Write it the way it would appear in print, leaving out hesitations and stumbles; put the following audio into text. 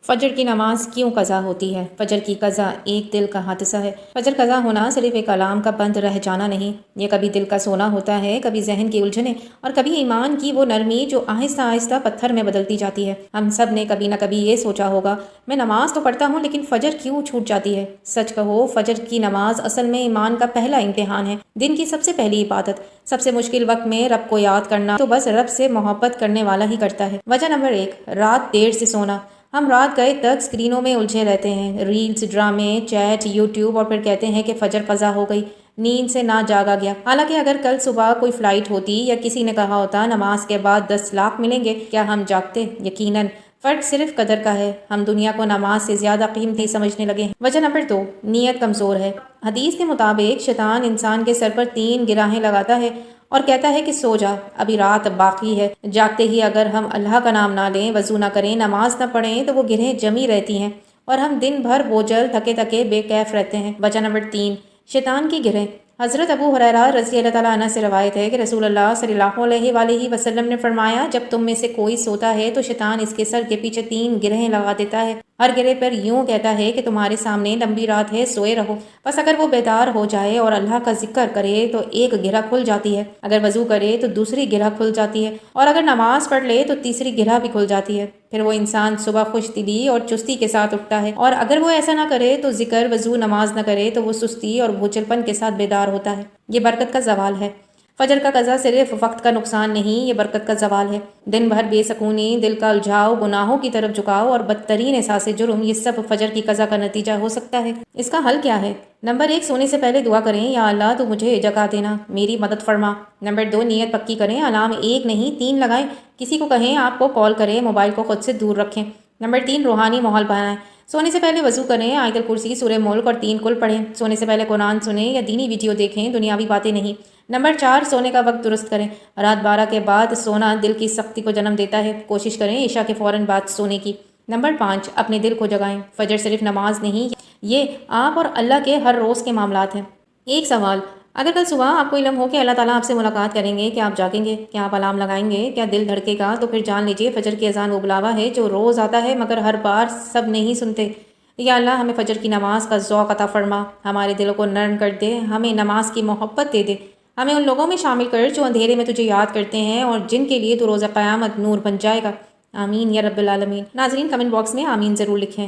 فجر کی نماز کیوں قضا ہوتی ہے؟ فجر کی قضا ایک دل کا حادثہ ہے۔ فجر قضا ہونا صرف ایک الارم کا بند رہ جانا نہیں، یہ کبھی دل کا سونا ہوتا ہے، کبھی ذہن کی الجھنیں اور کبھی ایمان کی وہ نرمی جو آہستہ آہستہ پتھر میں بدلتی جاتی ہے۔ ہم سب نے کبھی نہ کبھی یہ سوچا ہوگا، میں نماز تو پڑھتا ہوں لیکن فجر کیوں چھوٹ جاتی ہے؟ سچ کہو، فجر کی نماز اصل میں ایمان کا پہلا امتحان ہے، دن کی سب سے پہلی عبادت۔ سب سے مشکل وقت میں رب کو یاد کرنا تو بس رب سے محبت کرنے والا ہی کرتا ہے۔ وجہ نمبر 1، رات دیر سے سونا۔ ہم رات گئے تک اسکرینوں میں الجھے رہتے ہیں، ریلز، ڈرامے، چیٹ، یوٹیوب، اور پھر کہتے ہیں کہ فجر قضا ہو گئی، نیند سے نہ جاگا گیا۔ حالانکہ اگر کل صبح کوئی فلائٹ ہوتی یا کسی نے کہا ہوتا نماز کے بعد 10 لاکھ ملیں گے، کیا ہم جاگتے؟ یقیناً۔ فرق صرف قدر کا ہے، ہم دنیا کو نماز سے زیادہ قیمتی سمجھنے لگے ہیں۔ وجہ نمبر 2، نیت کمزور ہے۔ حدیث کے مطابق شیطان انسان کے سر پر 3 گراہیں لگاتا ہے اور کہتا ہے کہ سو جا، ابھی رات باقی ہے۔ جاگتے ہی اگر ہم اللہ کا نام نہ لیں، وضو نہ کریں، نماز نہ پڑھیں تو وہ گرہیں جمی رہتی ہیں اور ہم دن بھر بوجھل، تھکے تھکے بے کیف رہتے ہیں۔ وجہ نمبر 3، شیطان کی گرہیں۔ حضرت ابو ہریرہ رضی اللہ تعالیٰ عنہ سے روایت ہے کہ رسول اللہ صلی اللہ علیہ وآلہ وسلم نے فرمایا، جب تم میں سے کوئی سوتا ہے تو شیطان اس کے سر کے پیچھے 3 گرہیں لگا دیتا ہے، ہر گرہ پر یوں کہتا ہے کہ تمہارے سامنے لمبی رات ہے، سوئے رہو۔ بس اگر وہ بیدار ہو جائے اور اللہ کا ذکر کرے تو ایک گرہ کھل جاتی ہے، اگر وضو کرے تو دوسری گرہ کھل جاتی ہے، اور اگر نماز پڑھ لے تو تیسری گرہ بھی کھل جاتی ہے۔ پھر وہ انسان صبح خوش دلی اور چستی کے ساتھ اٹھتا ہے، اور اگر وہ ایسا نہ کرے تو ذکر، وضو، نماز نہ کرے تو وہ سستی اور بھوچلپن کے ساتھ بیدار ہوتا ہے۔ یہ برکت کا زوال ہے۔ فجر کا قضا صرف وقت کا نقصان نہیں، یہ برکت کا زوال ہے۔ دن بھر بے سکونی، دل کا الجھاؤ، گناہوں کی طرف جھکاؤ اور بدترین احساس جرم، یہ سب فجر کی قضا کا نتیجہ ہو سکتا ہے۔ اس کا حل کیا ہے؟ نمبر 1، سونے سے پہلے دعا کریں، یا اللہ تو مجھے جگا دینا، میری مدد فرما۔ نمبر 2، نیت پکی کریں، الارم 1 نہیں 3 لگائیں، کسی کو کہیں آپ کو کال کریں، موبائل کو خود سے دور رکھیں۔ نمبر 3، روحانی ماحول بنائیں، سونے سے پہلے وضو کریں، آیت الکرسی، سورہ ملک اور 3 کل پڑھیں، سونے سے پہلے قرآن سنیں یا دینی ویڈیو دیکھیں، دنیاوی باتیں نہیں۔ نمبر 4، سونے کا وقت درست کریں، رات 12 کے بعد سونا دل کی سختی کو جنم دیتا ہے، کوشش کریں عشاء کے فوراً بعد سونے کی۔ نمبر 5، اپنے دل کو جگائیں، فجر صرف نماز نہیں، یہ آپ اور اللہ کے ہر روز کے معاملات ہیں۔ ایک سوال، اگر کل صبح آپ کو علم ہو کہ اللہ تعالیٰ آپ سے ملاقات کریں گے، کیا آپ جاگیں گے؟ کیا آپ الارم لگائیں گے؟ کیا دل دھڑکے گا؟ تو پھر جان لیجئے فجر کی اذان وہ بلاوا ہے جو روز آتا ہے مگر ہر بار سب نہیں سنتے۔ یا اللہ ہمیں فجر کی نماز کا ذوق عطا فرما، ہمارے دلوں کو نرم کر دے، ہمیں نماز کی محبت دے دے، ہمیں ان لوگوں میں شامل کر جو اندھیرے میں تجھے یاد کرتے ہیں اور جن کے لیے تو روز قیامت نور بن جائے گا۔ آمین یا رب العالمین۔ ناظرین کمنٹ باکس میں آمین ضرور لکھیں۔